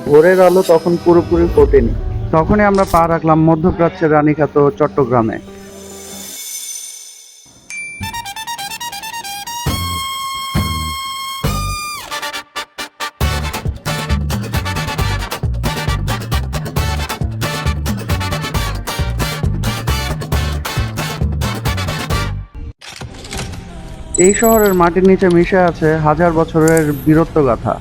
ভোরের আলো তখন পুরোপুরি ফোটেনি। তখনই আমরা পা রাখলাম মধ্যপ্রাচ্যের রানীখ্যাত চট্টগ্রামে। এই শহরের মাটির নিচে মিশে আছে হাজার বছরের বীরত্বগাথা।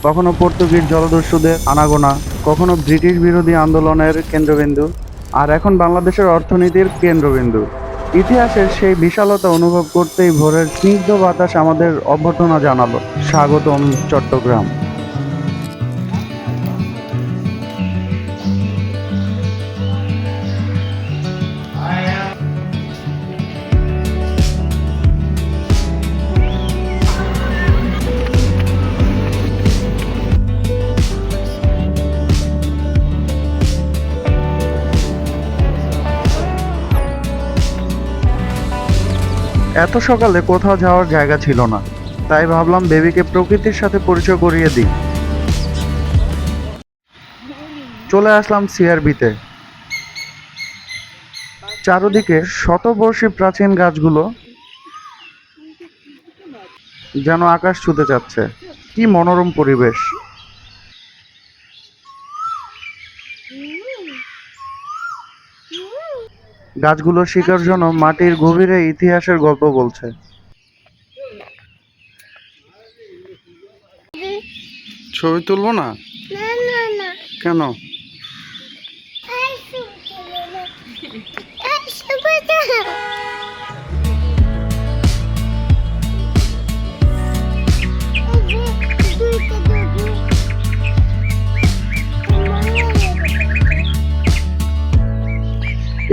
কখনো পর্তুগিজ জলদস্যুদের আনাগোনা, কখনো ব্রিটিশ বিরোধী আন্দোলনের কেন্দ্রবিন্দু, আর এখন বাংলাদেশের অর্থনীতির কেন্দ্রবিন্দু। ইতিহাসের সেই বিশালতা অনুভব করতেই ভোরের স্নিগ্ধ বাতাস আমাদের অভ্যর্থনা জানালো, স্বাগতম চট্টগ্রাম। এত সকালে কোথাও যাওয়ার জায়গা ছিল না, তাই ভাবলাম বেবিকে প্রকৃতির সাথে পরিচয় করিয়ে দিই। চলে আসলাম সিআরবিতে। চারদিকে শতবর্ষী প্রাচীন গাছগুলো যেন আকাশ ছুতে যাচ্ছে। কি মনোরম পরিবেশ! গাছগুলোর শিকড় যেন মাটির গভীরে ইতিহাসের গল্প বলছে। ছবি তুলবো না? কেন?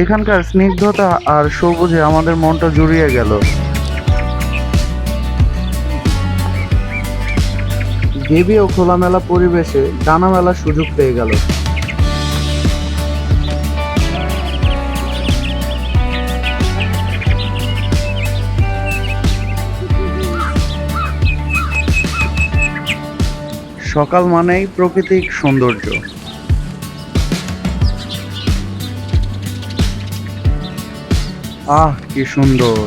এখানকার স্নিগ্ধতা আর সবুজে আমাদের মনটা জুড়িয়ে গেল। দেবীও খোলামেলা পরিবেশে ডানা মেলার সুযোগ পেয়ে গেল। সকাল মানেই প্রাকৃতিক সৌন্দর্য। আহ, কি সুন্দর!